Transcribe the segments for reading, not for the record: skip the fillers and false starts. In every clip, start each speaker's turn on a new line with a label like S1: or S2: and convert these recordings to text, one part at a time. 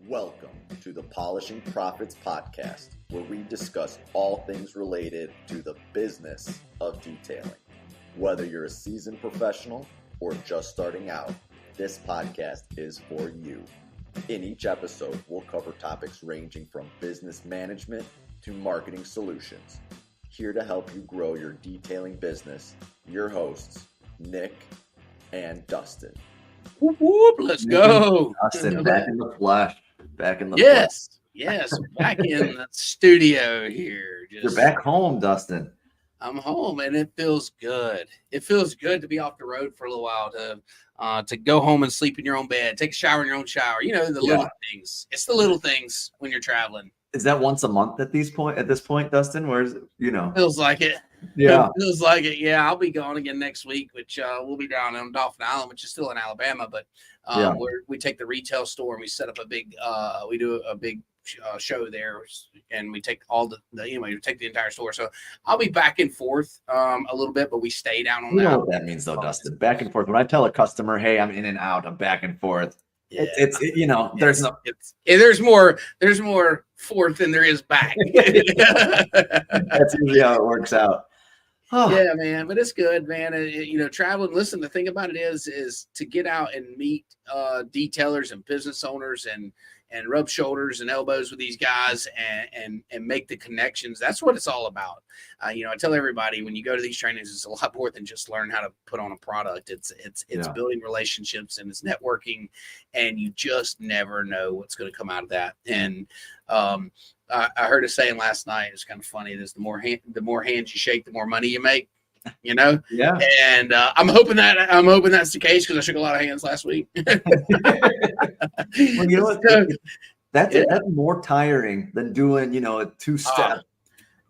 S1: Welcome to the Polishing Profits podcast, where we discuss all things related to the business of detailing. Whether you're a seasoned professional or just starting out, this podcast is for you. In each episode, we'll cover topics ranging from business management to marketing solutions. Here to help you grow your detailing business, your hosts, Nick and Dustin.
S2: Whoop, whoop, let's go.
S3: Dustin, back in the flesh. Back in the
S2: Yes, back in the studio here.
S3: You're back home, Dustin.
S2: I'm home, and it feels good. It feels good to be off the road for a little while, to go home and sleep in your own bed, take a shower in your own shower. You know, the little things. It's the little things when you're traveling.
S3: Is that once a month at this point, Dustin? Where's
S2: Feels like it.
S3: Yeah.
S2: It feels like it. Yeah, I'll be gone again next week, which we'll be down on Dauphin Island, which is still in Alabama. But where we take the retail store and we set up a big, we do a big show there, and we take all we take the entire store. So I'll be back and forth a little bit, but we stay down on that.
S3: You know what that means, though, Dustin? Back and forth. When I tell a customer, "Hey, I'm in and out," I'm back and forth.
S2: Yeah.
S3: There's
S2: more forth than there is back.
S3: That's usually how it works out.
S2: Oh. Yeah, man, but it's good, man. Traveling. Listen, the thing about it is to get out and meet detailers and business owners and rub shoulders and elbows with these guys and make the connections. That's what it's all about. I tell everybody, when you go to these trainings, it's a lot more than just learn how to put on a product. It's building relationships, and it's networking, and you just never know what's going to come out of that. And I heard a saying last night. It's kind of funny. There's the more hands you shake, the more money you make. Yeah. And I'm hoping that's the case, because I shook a lot of hands last week.
S3: Well, you know what? That's more tiring than doing, a two-step.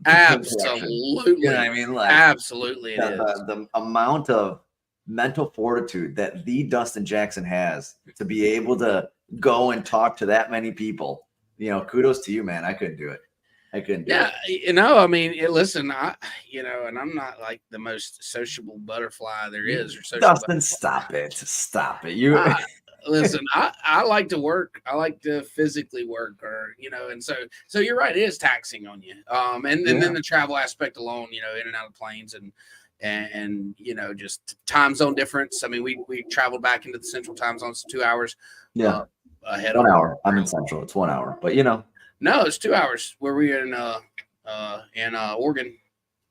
S2: Absolutely.
S3: You know what I mean?
S2: Absolutely, it is.
S3: The amount of mental fortitude that the Dustin Jackson has to be able to go and talk to that many people. Kudos to you, man. I couldn't do it.
S2: Listen, and I'm not like the most sociable butterfly there is.
S3: Dustin, stop it.
S2: Listen, I like to work. I like to physically work, and so you're right. It is taxing on you. And then the travel aspect alone, in and out of planes and just time zone difference. I mean, we traveled back into the central time zone, so 2 hours.
S3: Yeah.
S2: Ahead
S3: 1 hour. I'm in central. It's 1 hour, but
S2: No, it's 2 hours where we're in Oregon.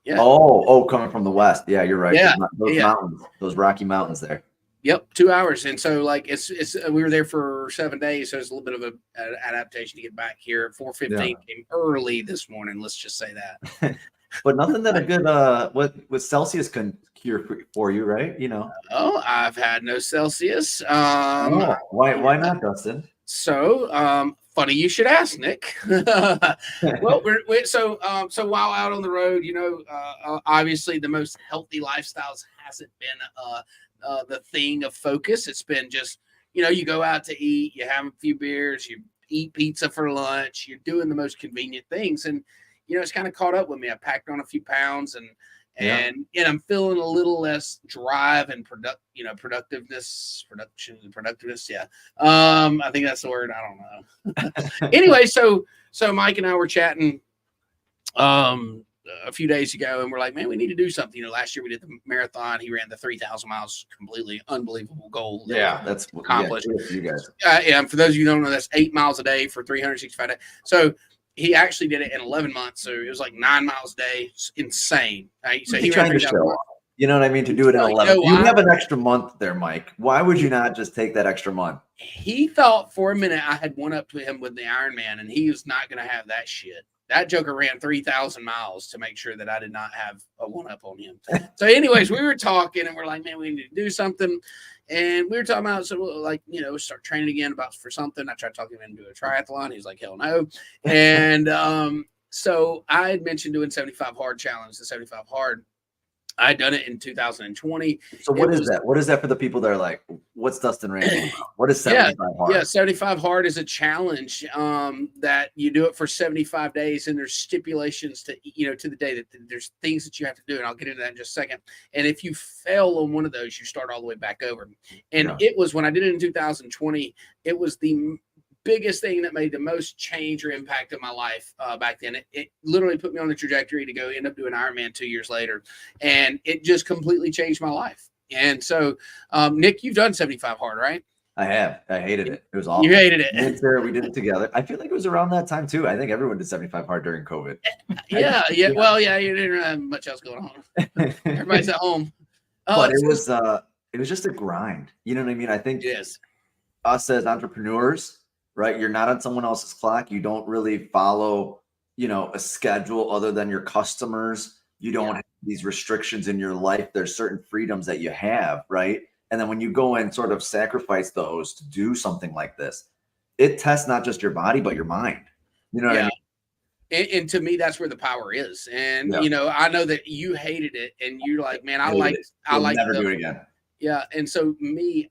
S2: Yeah.
S3: Oh, coming from the west. Yeah, you're right.
S2: Yeah.
S3: Those mountains, those Rocky Mountains there.
S2: Yep, 2 hours. And so it's we were there for 7 days, so it's a little bit of an adaptation to get back here. 4:15 came early this morning. Let's just say that.
S3: But nothing that a good what Celsius can cure for you, right?
S2: Oh, I've had no Celsius.
S3: Why not, Dustin?
S2: So, funny you should ask, Nick. Well, so while out on the road, obviously the most healthy lifestyles hasn't been the thing of focus. It's been just, you go out to eat, you have a few beers, you eat pizza for lunch, you're doing the most convenient things. And, it's kind of caught up with me. I packed on a few pounds and I'm feeling a little less drive and productiveness. Yeah. I think that's the word. I don't know. Anyway, so Mike and I were chatting a few days ago, and we're like, man, we need to do something. Last year we did the marathon. He ran the 3,000 miles, completely unbelievable goal.
S3: Yeah, that's
S2: accomplished.
S3: You guys.
S2: And for those of you who don't know, that's 8 miles a day for 365 days. So he actually did it in 11 months. So it was like 9 miles a day. It's insane. Right? So he
S3: trying to show off. You know what I mean? To do it in 11. You have an extra month there, Mike. Why would you not just take that extra month?
S2: He thought for a minute I had one up to him with the Ironman, and he was not going to have that shit. That joker ran 3,000 miles to make sure that I did not have a one up on him. So anyways, we were talking, and we're like, man, we need to do something. And we were talking about, start training again for something. I tried talking him into a triathlon. He's like, hell no. And so I had mentioned doing 75 hard challenge, the 75 hard. I had done it in 2020.
S3: So what is that? What is that for the people that are like, what's Dustin Randall about? What is 75 hard?
S2: Yeah, 75 hard is a challenge that you do it for 75 days, and there's stipulations to the day that there's things that you have to do, and I'll get into that in just a second. And if you fail on one of those, you start all the way back over. And it was, when I did it in 2020, it was the biggest thing that made the most change or impact in my life back then. It literally put me on the trajectory to go end up doing Ironman 2 years later. And it just completely changed my life. And so, Nick, you've done 75 hard, right?
S3: I have. I hated it. It was awful.
S2: You hated it.
S3: We did it together. I feel like it was around that time too. I think everyone did 75 hard during COVID.
S2: Yeah. Well, yeah, you didn't have much else going on. Everybody's at home.
S3: But it was just a grind. You know what I mean? I think us as entrepreneurs, right? You're not on someone else's clock. You don't really follow, a schedule other than your customers. You don't have these restrictions in your life. There's certain freedoms that you have, right? And then when you go and sort of sacrifice those to do something like this, it tests not just your body, but your mind. You know what I mean?
S2: And to me, that's where the power is. And, I know that you hated it and you're like, man, I like
S3: never do it again.
S2: Yeah. And so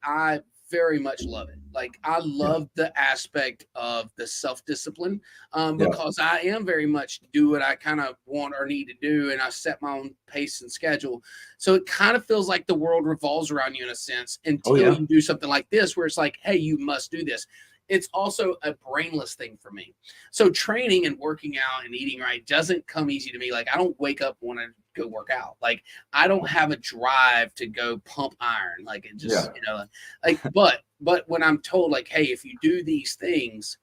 S2: I very much love it. Like I love the aspect of the self-discipline because I am very much do what I kind of want or need to do. And I set my own pace and schedule. So it kind of feels like the world revolves around you in a sense until you do something like this, where it's like, hey, you must do this. It's also a brainless thing for me. So training and working out and eating right doesn't come easy to me. Like I don't wake up when I go work out. Like I don't have a drive to go pump iron. Like it just, but when I'm told like, hey, if you do these things,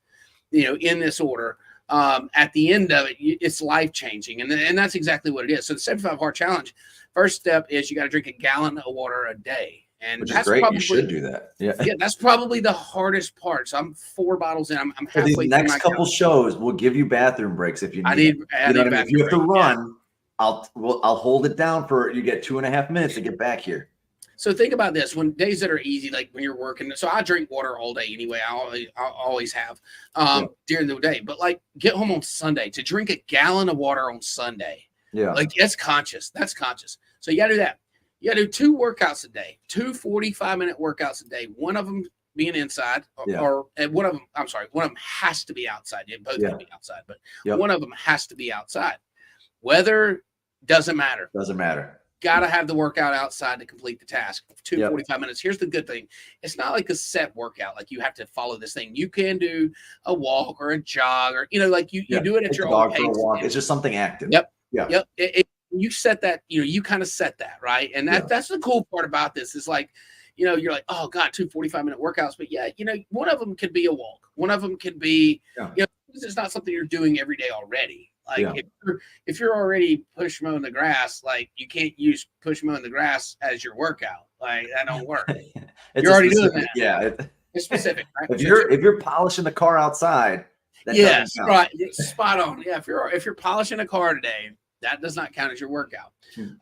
S2: in this order, at the end of it, it's life-changing. And that's exactly what it is. So the 75 hard challenge, first step is you got to drink a gallon of water a day. And
S3: which is great. You should do that. Yeah,
S2: that's probably the hardest part. So I'm 4 bottles in. I'm halfway.
S3: These next couple shows, we'll give you bathroom breaks if you need. If you have to run, I'll hold it down for you. Get 2.5 minutes to get back here.
S2: So think about this: when days that are easy, like when you're working. So I drink water all day anyway. I always have during the day. But like get home on Sunday to drink a gallon of water on Sunday. Yeah, like that's conscious. That's conscious. So you got to do that. You got to do 2 workouts a day, 2 45-minute workouts a day. One of them being inside, or one of them has to be outside. Both can be outside, but one of them has to be outside. Weather doesn't matter.
S3: Doesn't matter.
S2: Got to have the workout outside to complete the task. 2 45 minutes. Here's the good thing. It's not like a set workout. Like you have to follow this thing. You can do a walk or a jog or, like you do it at your own pace.
S3: It's just something active.
S2: Yep. You set that, you kind of set that, right? And that's the cool part about this is like, you're like, oh God, 2 45-minute workouts. But one of them could be a walk. One of them could be, it's not something you're doing every day already. Like if you're already push mowing the grass, like you can't use push mowing the grass as your workout. Like that don't work. You're already doing that.
S3: Yeah.
S2: It's specific, right?
S3: If you're polishing the car outside, that
S2: right. Spot on. Yeah. If you're polishing a car today, that does not count as your workout.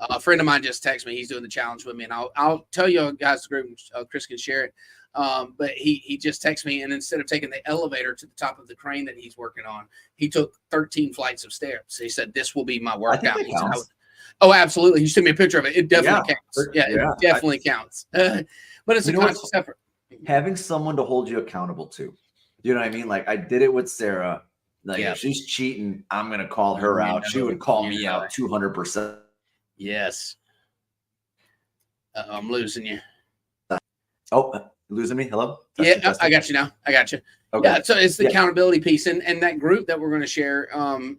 S2: A friend of mine just texted me. He's doing the challenge with me, and I'll tell you guys the group. Chris can share it. But he just texted me, and instead of taking the elevator to the top of the crane that he's working on, he took 13 flights of stairs. He said, "This will be my workout." Oh, absolutely. You sent me a picture of it. It definitely counts. It definitely counts. But it's a conscious effort.
S3: Having someone to hold you accountable to. You know what I mean? Like I did it with Sarah. Like if she's cheating, I'm gonna call her out. She would call me out 200%.
S2: Yes. I'm losing you.
S3: Oh, losing me? Hello?
S2: Testing. I got you now. I got you. Okay. Yeah, so it's the accountability piece, and that group that we're going to share.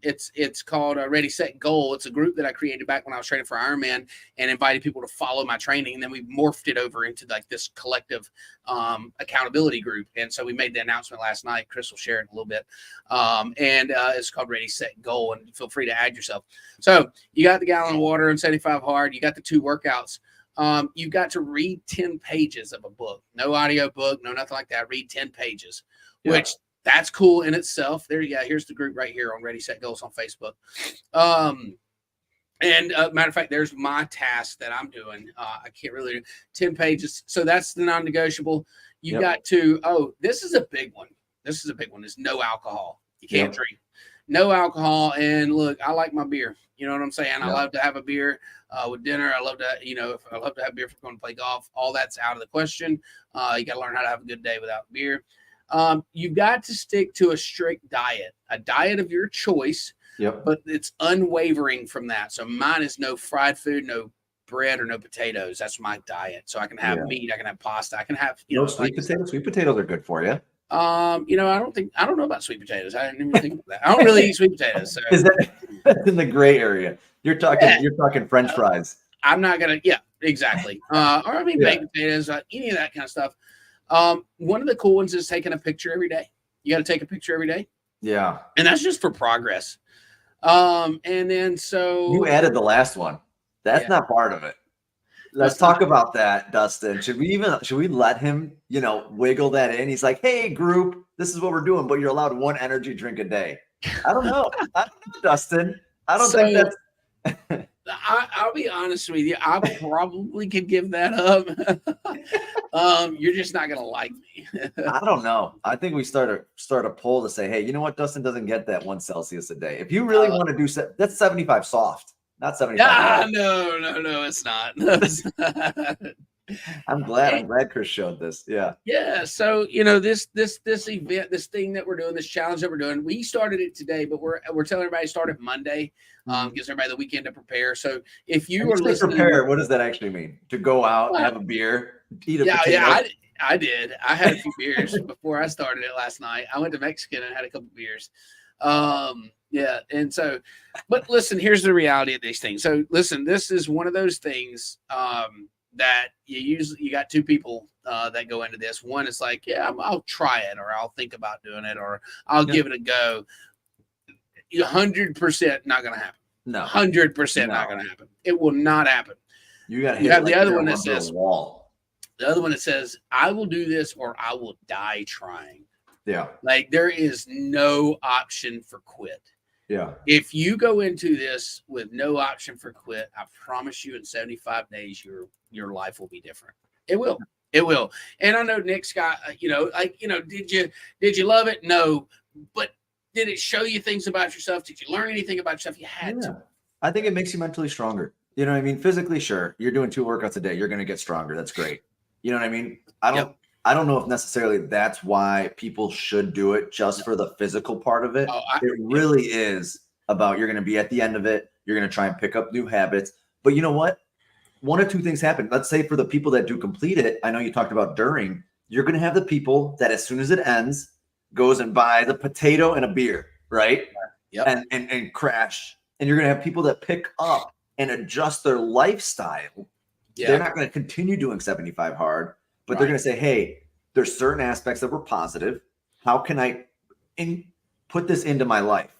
S2: It's called Ready Set Goal. It's a group that I created back when I was training for Ironman, and invited people to follow my training. And then we morphed it over into like this collective accountability group. And so we made the announcement last night. Chris will share it a little bit. And it's called Ready Set Goal, and feel free to add yourself. So you got the gallon of water and 75 hard. You got the 2 workouts. You've got to read 10 pages of a book. No audio book, no nothing like that. Read 10 pages. Which that's cool in itself. There you go. Here's the group right here on Ready Set Goals on Facebook. And matter of fact, there's my task that I'm doing. I can't really do 10 pages. So that's the non-negotiable. You got to, this is a big one. This is a big one. It's no alcohol. You can't drink. No alcohol. And look, I like my beer. You know what I'm saying? I love to have a beer with dinner. I love to, I love to have beer if we're going to play golf. All that's out of the question. You got to learn how to have a good day without beer. You've got to stick to a strict diet, a diet of your choice, but it's unwavering from that. So mine is no fried food, no bread or no potatoes. That's my diet. So I can have meat, I can have pasta, I can have,
S3: sweet potatoes. Sweet potatoes are good for you.
S2: I don't know about sweet potatoes. I didn't even think about that. I don't really eat sweet potatoes. So.
S3: Is that's in the gray area? You're talking French fries.
S2: I'm not gonna. Yeah, exactly. Baked potatoes, any of that kind of stuff. One of the cool ones is taking a picture every day. You got to take a picture every day.
S3: Yeah,
S2: and that's just for progress. And then so
S3: you added the last one. That's not part of it. Let's talk about that, Dustin. Should we let him, wiggle that in? He's like, hey, group, this is what we're doing, but you're allowed one energy drink a day. I don't know, Dustin. I don't think that's.
S2: I'll be honest with you. I probably could give that up. You're just not gonna like me.
S3: I don't know. I think we start a poll to say, hey, you know what? Dustin doesn't get that 1 Celsius a day. If you really want to do that's 75 soft. Not 75.
S2: No, it's not. No, it's not.
S3: I'm glad Chris showed this. Yeah.
S2: Yeah. So, this event, this thing that we're doing, this challenge that we're doing, we started it today, but we're telling everybody to start it Monday. Gives everybody the weekend to prepare. So if you are listening,
S3: prepare, what does that actually mean? To go out, have a beer, eat a potato?
S2: Yeah, I did. I had a few beers before I started it last night. I went to Mexican and had a couple beers. Yeah. And so, but listen, here's the reality of these things. So listen, this is one of those things that you got two people that go into this. One is like, I'll try it, or I'll think about doing it, or I'll give it a go. 100% not going to happen.
S3: No,
S2: 100% not going to happen. It will not happen.
S3: You got to
S2: have the other one that says,
S3: wall.
S2: The other one that says, I will do this or I will die trying.
S3: Yeah.
S2: Like there is no option for quit.
S3: Yeah.
S2: If you go into this with no option for quit, I promise you in 75 days, your life will be different. It will. It will. And I know Nick's got, did you love it? No. But did it show you things about yourself? Did you learn anything about yourself? You had to.
S3: I think it makes you mentally stronger. You know what I mean? Physically, sure. You're doing 2 workouts a day. You're going to get stronger. That's great. You know what I mean? I don't know if necessarily that's why people should do it just for the physical part of it. It really is about you're going to be at the end of it. You're going to try and pick up new habits. But you know what? 1 or 2 things happen. Let's say for the people that do complete it, I know you talked about during, you're going to have the people that as soon as it ends, goes and buys a potato and a beer, right?
S2: Yep.
S3: And crash. And you're going to have people that pick up and adjust their lifestyle. Yeah. They're not going to continue doing 75 hard, but they're going to say, hey, there's certain aspects that were positive. How can I put this into my life?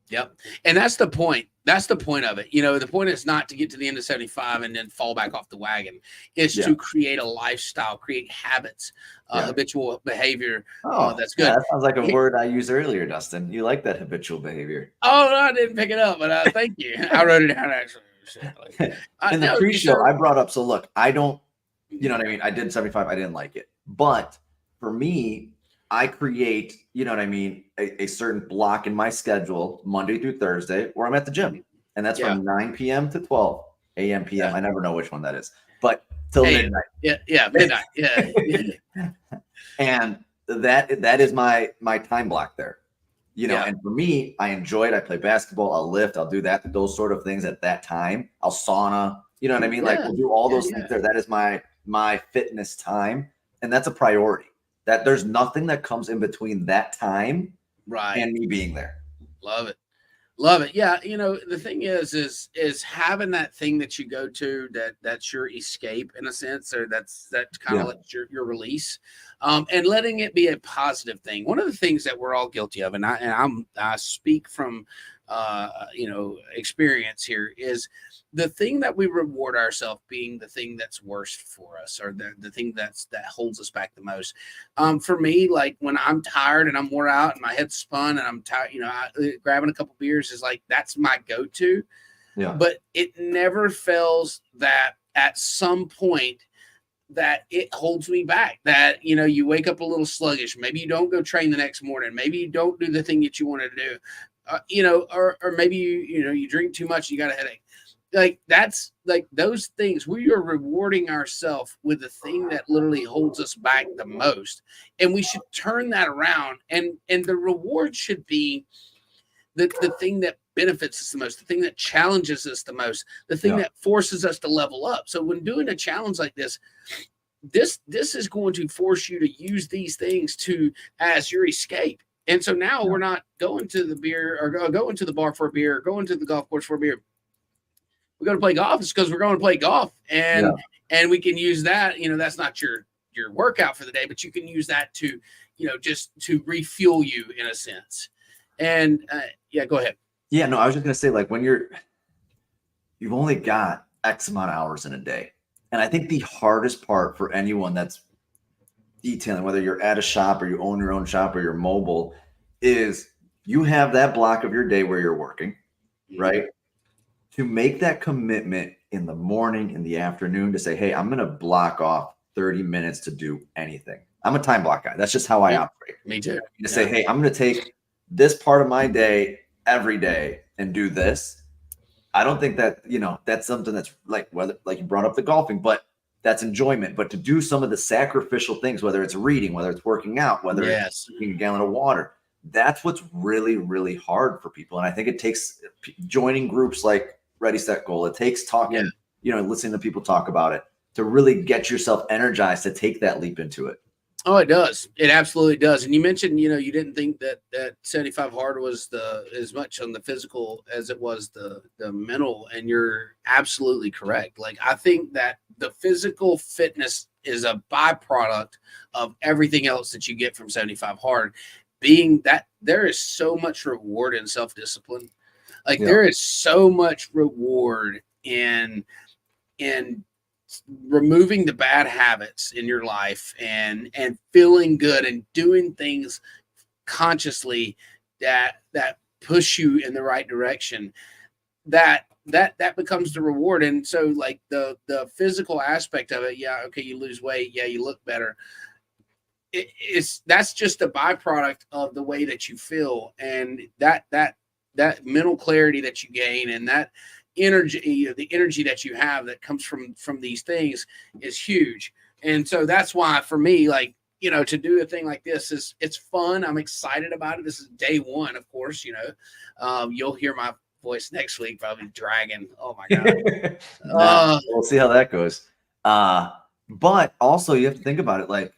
S2: Yep. And that's the point. That's the point of it. The point is not to get to the end of 75 and then fall back off the wagon. It's to create a lifestyle, create habits, habitual behavior. That's good.
S3: That sounds like a word I used earlier, Dustin. You like that habitual behavior.
S2: Oh, no, I didn't pick it up, but thank you. I wrote it down actually.
S3: In the pre-show, I brought up, so look, I don't, you know what I mean? I did 75. I didn't like it. But for me, I create, you know what I mean, a certain block in my schedule, Monday through Thursday, where I'm at the gym. And that's from 9 p.m. to 12 a.m. p.m. I never know which one that is, but till midnight.
S2: Yeah, midnight. Yeah.
S3: And that is my time block there. And for me, I enjoy it. I play basketball, I'll lift, I'll do those sort of things at that time. I'll sauna, you know what I mean? Like we'll do all those things there. That is my fitness time. And that's a priority. That there's nothing that comes in between that time and me being there.
S2: Love it. Yeah. The thing is having that thing that you go to that's your escape in a sense, or that's kind of like your release, and letting it be a positive thing. One of the things that we're all guilty of, and I speak from experience here, is the thing that we reward ourselves being the thing that's worst for us, or the thing that holds us back the most. For me, like when I'm tired and I'm wore out and my head's spun and I'm tired, grabbing a couple beers is like, that's my go-to.
S3: Yeah.
S2: But it never fails that at some point that it holds me back, that, you wake up a little sluggish. Maybe you don't go train the next morning. Maybe you don't do the thing that you wanted to do, or maybe you drink too much, you got a headache. Like that's like those things. We are rewarding ourselves with the thing that literally holds us back the most, and we should turn that around. And the reward should be the thing that benefits us the most, the thing that challenges us the most, the thing that forces us to level up. So when doing a challenge like this, this is going to force you to use these things as your escape. And so now we're not going to the beer or going to the bar for a beer, or going to the golf course for a beer. We're going to play golf. It's because we're going to play golf, and we can use that. That's not your workout for the day, but you can use that to, just to refuel you in a sense. And go ahead.
S3: Yeah, no, I was just going to say, like, when you've only got X amount of hours in a day. And I think the hardest part for anyone that's detailing, whether you're at a shop or you own your own shop or you're mobile, is you have that block of your day where you're working, right? To make that commitment in the morning, in the afternoon, to say, hey, I'm going to block off 30 minutes to do anything. I'm a time block guy. That's just how I operate.
S2: Me too.
S3: To say, hey, I'm going to take this part of my day every day and do this. I don't think that, that's something that's like you brought up the golfing, but that's enjoyment. But to do some of the sacrificial things, whether it's reading, whether it's working out, whether it's drinking a gallon of water, that's what's really, really hard for people. And I think it takes joining groups like Ready, Set, Goal. It takes talking, listening to people talk about it to really get yourself energized to take that leap into it.
S2: Oh, it does. It absolutely does. And you mentioned, you didn't think that 75 hard was as much on the physical as it was the mental. And you're absolutely correct. Like, I think that the physical fitness is a byproduct of everything else that you get from 75 hard, being that there is so much reward in self-discipline. Like there is so much reward in removing the bad habits in your life and feeling good and doing things consciously that push you in the right direction, that becomes the reward. And so like the physical aspect of it, you lose weight, you look better. That's just a byproduct of the way that you feel, and that mental clarity that you gain, and that energy, the energy that you have that comes from these things is huge. And so that's why for me, like, to do a thing like this it's fun. I'm excited about it. This is day one, of course. You'll hear my voice next week, probably dragging. Oh my God.
S3: We'll see how that goes. But also you have to think about it. Like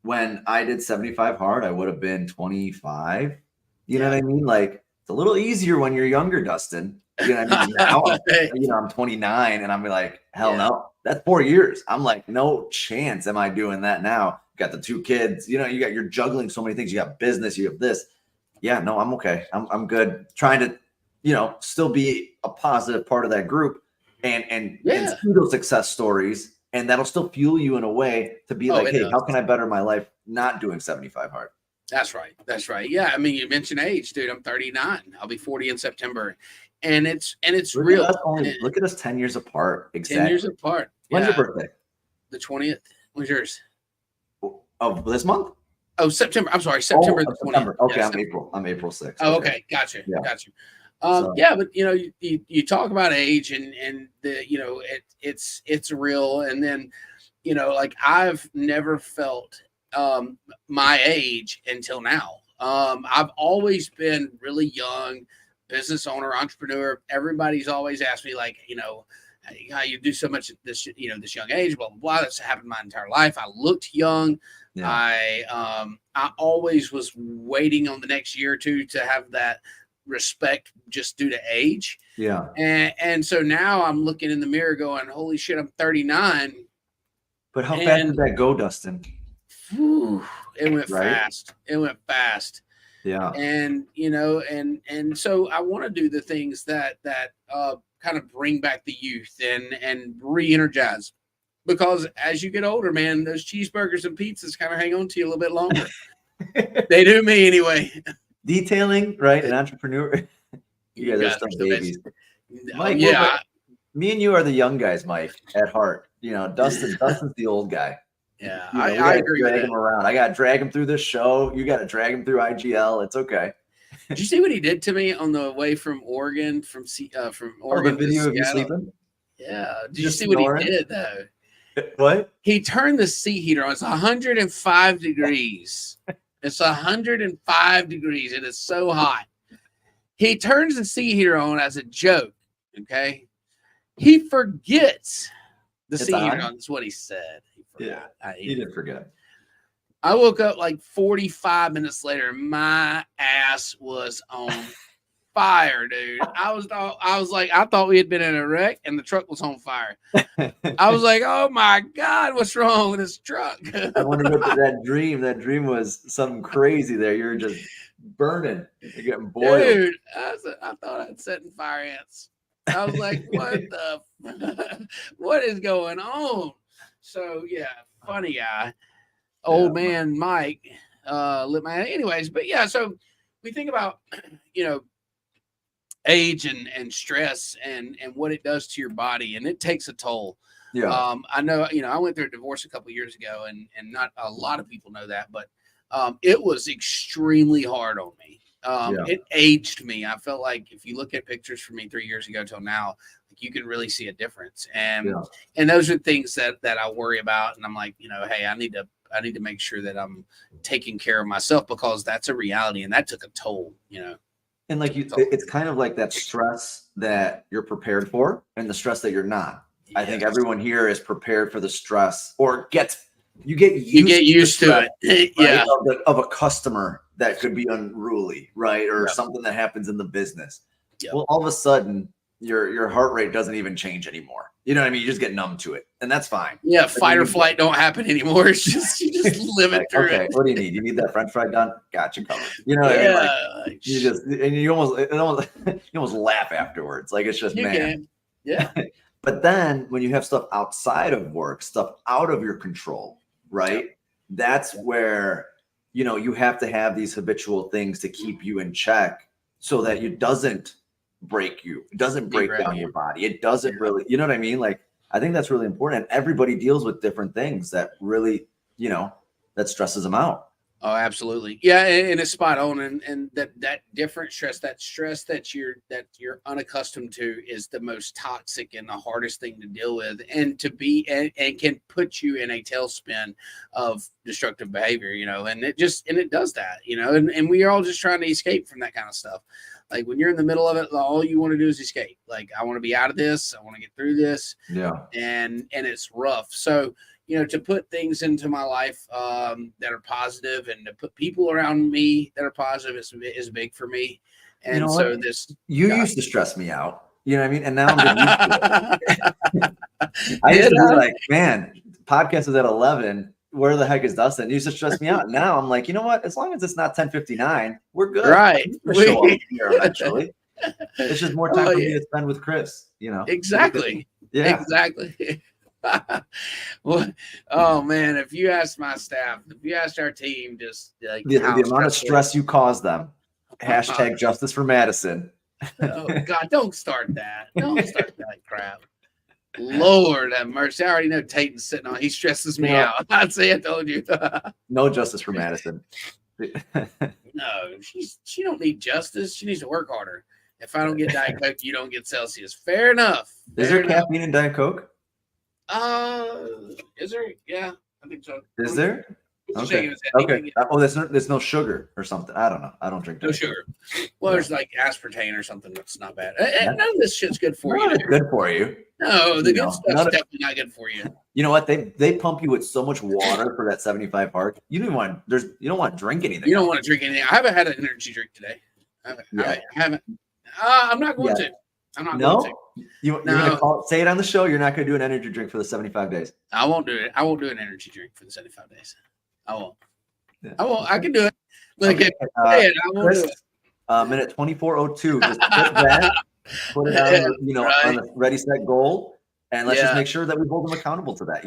S3: when I did 75 hard, I would have been 25. You know what I mean? Like it's a little easier when you're younger, Dustin. You know what I mean? Now, I'm 29 and I'm like, hell no, that's 4 years. I'm like, no chance am I doing that now. Got the 2 kids, you're juggling so many things. You got business, you have this. Yeah, no, I'm okay. I'm good. Trying to, still be a positive part of that group and see those success stories. And that'll still fuel you in a way to be like, hey, how can I better my life not doing 75 hard?
S2: That's right. Yeah. I mean, you mentioned age, dude. I'm 39. I'll be 40 in September. And it's real.
S3: Look at us 10 years apart. Exactly.
S2: 10 years apart.
S3: When's your birthday?
S2: The 20th. When's yours?
S3: Of this month?
S2: Oh, September. I'm sorry. September the 20th.
S3: Okay, I'm April 6th.
S2: Oh, okay. Gotcha. But you talk about age and the, it's real. And then, like I've never felt my age until now. I've always been really young, business owner, entrepreneur. Everybody's always asked me, like, how you do so much at this, this young age, blah, blah, blah. That's happened my entire life. I looked young. Yeah. I always was waiting on the next year or two to have that respect just due to age.
S3: Yeah.
S2: And so now I'm looking in the mirror going, holy shit, I'm 39.
S3: But how fast did that go, Dustin?
S2: It went fast. It went fast.
S3: Yeah.
S2: And, and so I want to do the things that kind of bring back the youth and re-energize, because as you get older, man, those cheeseburgers and pizzas kind of hang on to you a little bit longer. They do me anyway.
S3: Detailing, right? An entrepreneur. You guys are still babies. Mike, me and you are the young guys, Mike, at heart. Dustin's the old guy.
S2: Yeah, I agree with
S3: him around. I got to drag him through this show. You got to drag him through IGL. It's okay.
S2: Did you see what he did to me on the way from Oregon, from Oregon?
S3: The video of you sleeping?
S2: Yeah. Did you see what he did though?
S3: What?
S2: He turned the seat heater on. It's 105 degrees. It's 105 degrees. It is so hot. He turns the seat heater on as a joke. Okay. He forgets the seat heater on. That's what he said. He forgot.
S3: You didn't forget.
S2: I woke up like 45 minutes later. My ass was on fire, dude. I thought we had been in a wreck and the truck was on fire. I was like, oh my God, what's wrong with this truck?
S3: I wonder what that dream was something crazy there. You're just burning. You're getting boiled.
S2: Dude, I thought I'd set in fire ants. I was like, what is going on? So yeah, funny guy. Old man Mike lit my anyways, but yeah, so we think about age and stress and what it does to your body, and it takes a toll.
S3: Yeah.
S2: I know, I went through a divorce a couple of years ago, and not a lot of people know that, but it was extremely hard on me. It aged me. I felt like if you look at pictures from me 3 years ago till now, like you can really see a difference. And those are things that I worry about. And I'm like, hey, I need to make sure that I'm taking care of myself, because that's a reality, and that took a toll,
S3: And like it's kind of like that stress that you're prepared for and the stress that you're not. Yes. I think everyone here is prepared for the stress, or you get used to it.
S2: Yeah.
S3: Right? Of a customer that could be unruly, right? Or something that happens in the business. Yep. Well, all of a sudden your heart rate doesn't even change anymore. You know what I mean? You just get numb to it, and that's fine.
S2: Yeah, fight or flight don't happen anymore. It's just you just live it through.
S3: Okay, what do you need? You need that French fry done? Got you covered. You know what I mean? Like, you almost laugh afterwards. Like it's just man.
S2: Yeah.
S3: But then when you have stuff outside of work, stuff out of your control, right? That's where you have to have these habitual things to keep you in check, so that it doesn't break you. It doesn't break down your body. It doesn't really, you know what I mean? Like, I think that's really important. And everybody deals with different things that really, that stresses them out.
S2: Oh, absolutely. Yeah. And it's spot on. And that different stress, that stress that you're unaccustomed to, is the most toxic and the hardest thing to deal with, and to be, and can put you in a tailspin of destructive behavior, and it does that, and we are all just trying to escape from that kind of stuff. Like when you're in the middle of it, all you want to do is escape. Like, I want to be out of this. I want to get through this.
S3: Yeah.
S2: And it's rough. So, to put things into my life that are positive, and to put people around me that are positive is big for me. And so
S3: you used to stress me out. You know what I mean? And now I'm getting used to it. I used to be like, man, podcast is at 11. Where the heck is Dustin? You used to stress me out. Now I'm like, you know what? As long as it's not 10:59, we're good.
S2: Right.
S3: We'll show up here eventually. It's just more time for me to spend with Chris.
S2: Exactly.
S3: Yeah.
S2: Exactly. Well, oh man, if you ask my staff, if you asked our team, just like
S3: the amount of stress you cause them. Hashtag justice for Madison.
S2: Oh God, don't start that. Don't start that crap. Lord have mercy. I already know Taten's sitting on. He stresses me out. I'd say I told you.
S3: No justice for Madison.
S2: No, she don't need justice. She needs to work harder. If I don't get Diet Coke, you don't get Celsius. Fair enough.
S3: Is there caffeine in Diet Coke?
S2: Is there? Yeah, I think so.
S3: Is there? Okay. Oh, there's no sugar or something. I don't know. I don't drink
S2: no sugar. Well, there's like aspartame or something that's not bad. None of this shit's good for you.
S3: It's good for you.
S2: No, the good stuff's definitely not good for you.
S3: You know what? They pump you with so much water for that 75 hard. You don't want to drink anything.
S2: You don't want to drink anything. I haven't had an energy drink today. I haven't. I'm not going to. I'm not going to.
S3: You're gonna say it on the show. You're not going to do an energy drink for the 75 days.
S2: I won't do it. I won't do an energy drink for the 75 days. I won't. Yeah. I won't. I can do it. Like I won't do it.
S3: Minute 24:02. Just put that. Put it on, on the ready, set, goal, and let's just make sure that we hold them accountable to that.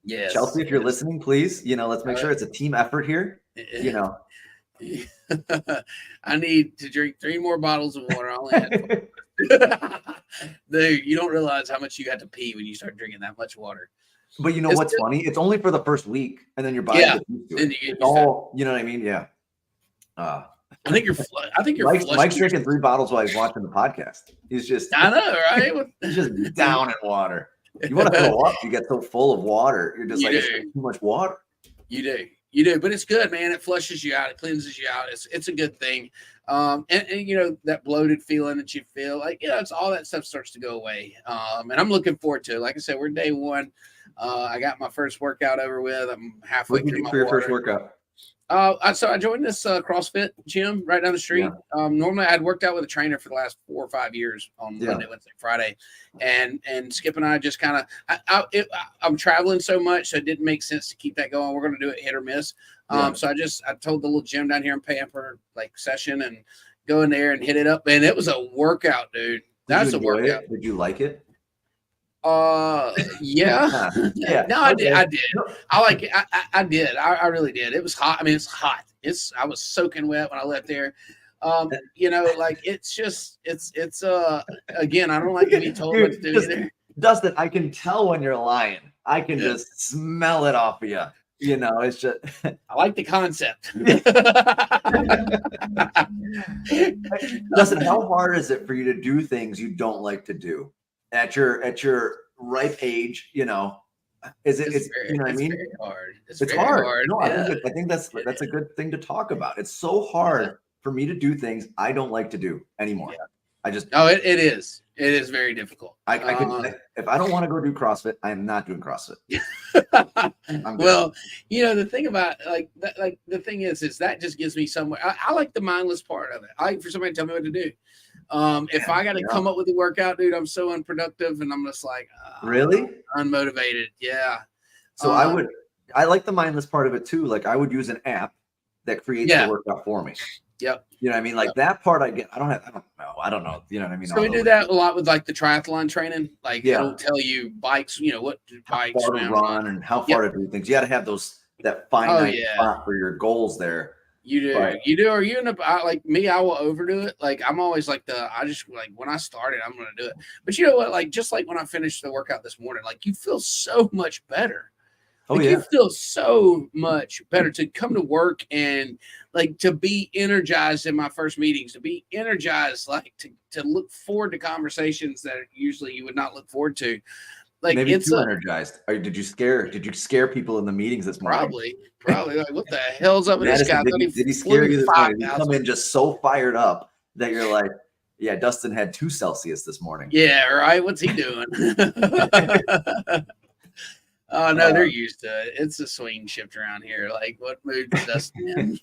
S2: Yes.
S3: Chelsea, if you're listening, please, let's make sure it's a team effort here.
S2: I need to drink 3 more bottles of water. I only had Dude, you don't realize how much you got to pee when you start drinking that much water.
S3: But what's funny? It's only for the first week, and then your body gets used to it. You know what I mean? Yeah.
S2: I think you're
S3: Mike's drinking 3 bottles while he's watching the podcast. He's just
S2: I know, right?
S3: He's just down in water. You want to throw up, you get so full of water. You're just it's too much water.
S2: You do, but it's good, man. It flushes you out, it cleanses you out. It's a good thing. And that bloated feeling that you feel, like, it's all that stuff starts to go away. And I'm looking forward to it. Like I said, we're day 1. I got my first workout over with. I'm halfway
S3: What did
S2: through
S3: you do
S2: my
S3: for your
S2: water.
S3: first workout?
S2: So I joined this CrossFit gym right down the street.
S3: Yeah.
S2: Normally I'd worked out with a trainer for the last 4 or 5 years on Monday, Wednesday, Friday, and Skip and I just kind of I'm traveling so much, so it didn't make sense to keep that going. We're going to do it hit or miss. So I told the little gym down here in Pamper like session and go in there and hit it up, and it was a workout, dude. That's a workout.
S3: Did you like it?
S2: Yeah.
S3: Yeah.
S2: No, I did. I like it. I did. I really did. It was hot. I mean, it's hot. I was soaking wet when I left there. Like it's again, I don't like to be told what to do either.
S3: Dustin, I can tell when you're lying. I can just smell it off of you. It's just
S2: I like the concept.
S3: Dustin, how hard is it for you to do things you don't like to do at your ripe age? Is it? It's you know what I mean?
S2: Very hard.
S3: It's hard. No, I think that's a good thing to talk about. It's so hard for me to do things I don't like to do anymore. Yeah.
S2: It is. It is very difficult.
S3: If I don't want to go do CrossFit, I am not doing CrossFit.
S2: Well, the thing about the thing is that just gives me somewhere. I like the mindless part of it. I like for somebody to tell me what to do. If I got to come up with a workout, dude, I'm so unproductive and I'm just like,
S3: really
S2: unmotivated. Yeah.
S3: So I like the mindless part of it too. Like I would use an app that creates the workout for me.
S2: Yep.
S3: You know what I mean? Like that part I get. I don't know. You know what I mean?
S2: So we do that a lot with like the triathlon training. Like it'll tell you bikes, what bikes
S3: how far to run and how far to do things. You got to have that finite spot for your goals there.
S2: You do. Right. You do. Or you end up like me, I will overdo it. Like I'm always like I just like when I started, I'm gonna do it. But you know what? Like just like when I finished the workout this morning, like you feel so much better. You feel so much better to come to work and like to be energized in my first meetings, to be energized, like to look forward to conversations that usually you would not look forward to. Like
S3: maybe it's too energized. Or did you scare people in the meetings this morning?
S2: Probably like what the hell's up with this guy?
S3: Did he scare you this morning? You come in just so fired up that you're like, yeah, Dustin had 2 Celsius this morning.
S2: Yeah, right. What's he doing? Oh no, they're used to it. It's a swing shift around here. Like, what mood does Dustin in?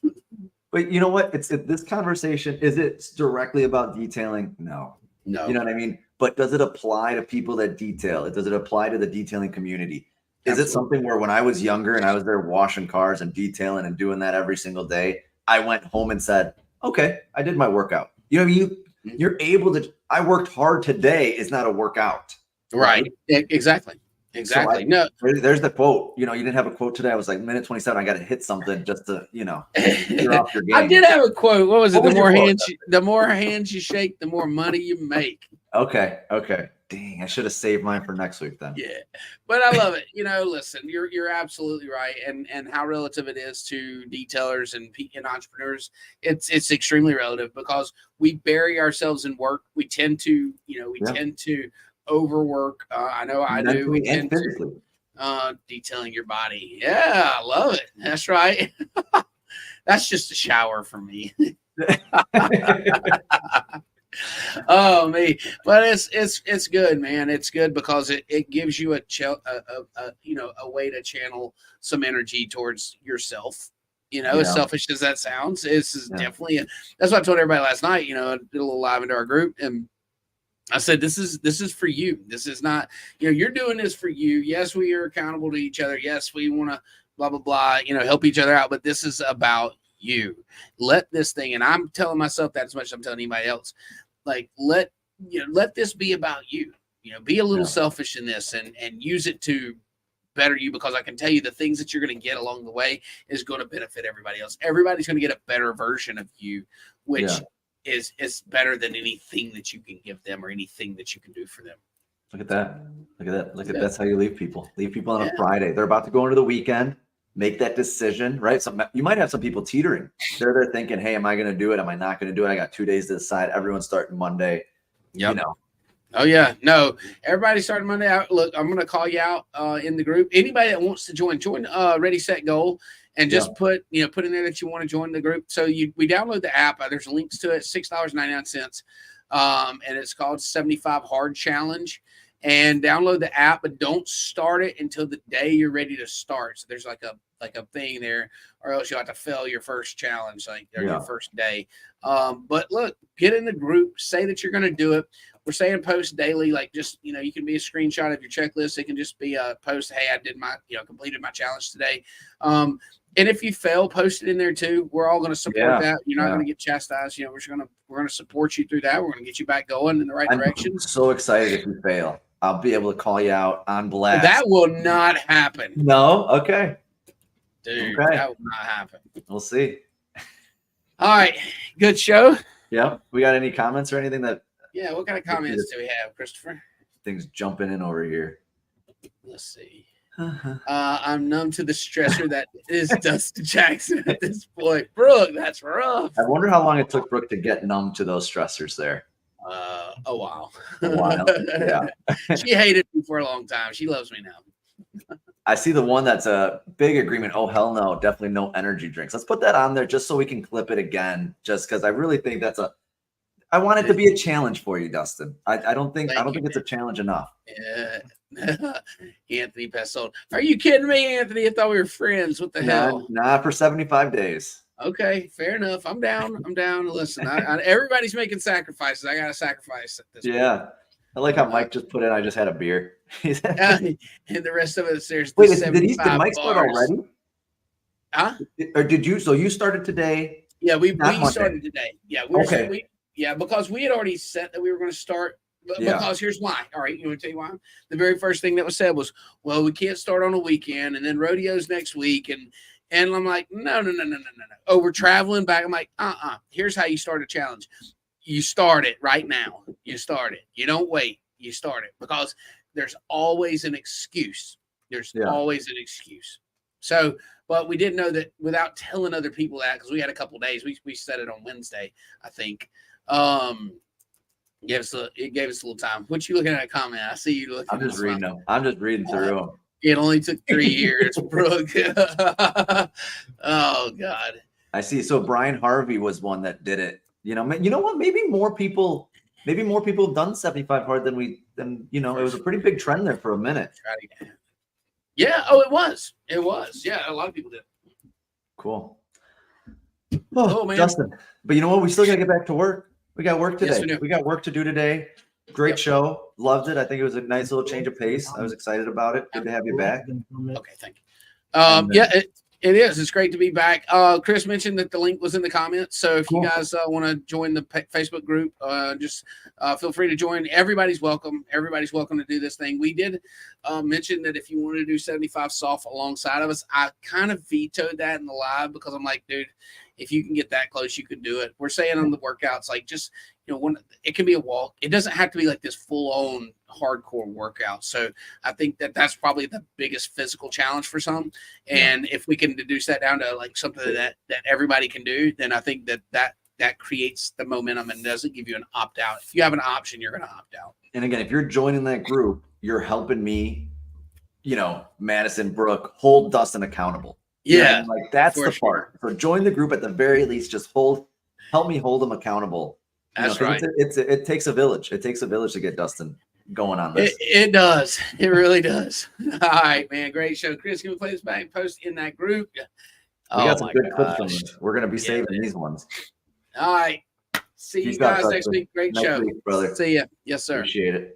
S3: But you know what? This conversation, is it directly about detailing? No. You know what I mean? But does it apply to people that detail? Does it apply to the detailing community? Is it something where when I was younger and I was there washing cars and detailing and doing that every single day, I went home and said, okay, I did my workout. You know, you're able to, I worked hard today is not a workout.
S2: Right. Exactly. Exactly.
S3: So there's the quote. You didn't have a quote today. I was like, minute 27. I got to hit something just to, you're off your game.
S2: I did have a quote. What was it? The more hands you shake, the more money you make.
S3: Okay. Dang, I should have saved mine for next week then.
S2: Yeah, but I love it. Listen, you're absolutely right, and how relative it is to detailers and entrepreneurs. It's extremely relative because we bury ourselves in work. We tend to, tend to overwork. I know I do. We tend to detailing your body. Yeah, I love it. That's right. That's just a shower for me. Oh me, but it's good, man. It's good because it gives you a way to channel some energy towards yourself. As selfish as that sounds, this is definitely that's what I told everybody last night. I did a little live into our group and I said, this is for you. This is not, you're doing this for you. Yes, we are accountable to each other. Yes, we want to blah, blah, blah, help each other out. But this is about you. Let this thing, and I'm telling myself that as much as I'm telling anybody else, like, let this be about you. Be a little selfish in this and use it to better you, because I can tell you the things that you're going to get along the way is going to benefit everybody else. Everybody's going to get a better version of you, which is better than anything that you can give them or anything that you can do for them.
S3: Look at that. That's how you leave people. Leave people on a Friday. They're about to go into the weekend, make that decision, right? So you might have some people teetering. They're there thinking, hey, am I going to do it? Am I not going to do it? I got 2 days to decide. Everyone's starting Monday.
S2: Yep. Oh yeah. No, everybody's starting Monday. Look, I'm going to call you out in the group. Anybody that wants to join Ready, Set, Goal. And just put in there that you want to join the group. So we download the app. There's links to it, $6.99. And it's called 75 Hard Challenge. and download the app, but don't start it until the day you're ready to start. So there's like a thing there, or else you'll have to fail your first challenge, your first day. But look, get in the group, say that you're going to do it. We're saying post daily, like just, you can be a screenshot of your checklist. It can just be a post, hey, I did my, completed my challenge today. And if you fail, post it in there too. We're all going to support that. You're not going to get chastised. We're going to support you through that. We're going to get you back going in the right direction.
S3: I'm so excited if you fail. I'll be able to call you out on blast.
S2: That will not happen.
S3: No? Okay.
S2: Dude, that will not happen.
S3: We'll see.
S2: All right. Good show.
S3: Yeah. We got any comments or anything that?
S2: Yeah. What kind of comments do we have, Christopher?
S3: Things jumping in over here.
S2: Let's see. I'm numb to the stressor that is Dustin Jackson at this point. Brooke, that's rough.
S3: I wonder how long it took Brooke to get numb to those stressors there.
S2: A while.
S3: Yeah.
S2: She hated me for a long time. She loves me now.
S3: I see the one that's a big agreement. Oh, hell no. Definitely no energy drinks. Let's put that on there just so we can clip it again. Just because I really think I want it to be a challenge for you, Dustin. I don't think it's a challenge enough.
S2: Yeah. Anthony Pessold. Are you kidding me, Anthony? I thought we were friends. What the hell?
S3: Nah, for 75 days.
S2: Okay, fair enough. I'm down. Listen, everybody's making sacrifices. I got to sacrifice at this point.
S3: I like how Mike just put in, I just had a beer.
S2: And the rest of it is there's
S3: Wait, did Mike start already?
S2: Huh?
S3: Or did you? So you started today?
S2: Yeah, we started today. Yeah, because we had already said that we were going to start. Because here's why. All right, you want to tell you why? The very first thing that was said was, well, we can't start on a weekend, and then rodeo's next week, and I'm like, no. Oh, we're traveling back. I'm like, Here's how you start a challenge. You start it right now. You start it. You don't wait. You start it, because there's always an excuse. Always an excuse. So, but we didn't know that without telling other people that, because we had a couple days. We said it on Wednesday, I think. It gave us a little time. What you looking at a comment? I see you looking.
S3: I'm just reading them. I'm just reading through them.
S2: It only took 3 years, Brooke. Oh God.
S3: I see. So Brian Harvey was one that did it. You know what? Maybe more people have done 75 hard than it was a pretty big trend there for a minute.
S2: Yeah. Oh, it was. Yeah. A lot of people did.
S3: Cool. Oh man. Justin. But you know what? We still got to get back to work. We got work today.
S2: Yes,
S3: we got work to do today. Great show. Loved it. I think it was a nice little change of pace. I was excited about it. Good to have you back.
S2: Okay, thank you. It is. It's great to be back. Chris mentioned that the link was in the comments. So if you guys want to join the Facebook group, just feel free to join. Everybody's welcome. Everybody's welcome to do this thing. We did mention that if you wanted to do 75 soft alongside of us, I kind of vetoed that in the live, because I'm like, dude, if you can get that close, you can do it. We're saying on the workouts, like, just, it can be a walk. It doesn't have to be like this full-on hardcore workout. So I think that's probably the biggest physical challenge for some. And if we can deduce that down to like something that everybody can do, then I think that creates the momentum and doesn't give you an opt-out. If you have an option, you're going to opt out.
S3: And again, if you're joining that group, you're helping me, Madison, Brooke, hold Dustin accountable.
S2: Yeah,
S3: like that's the part. So join the group at the very least. Just help me hold them accountable.
S2: That's right.
S3: It takes a village. It takes a village to get Dustin going on this.
S2: It does. It really does. All right, man. Great show, Chris. Can we play this back post in that group?
S3: We got some good clips from this. We're gonna be saving these ones.
S2: All right. See you guys next week. Great show,
S3: brother.
S2: See ya. Yes, sir.
S3: Appreciate it.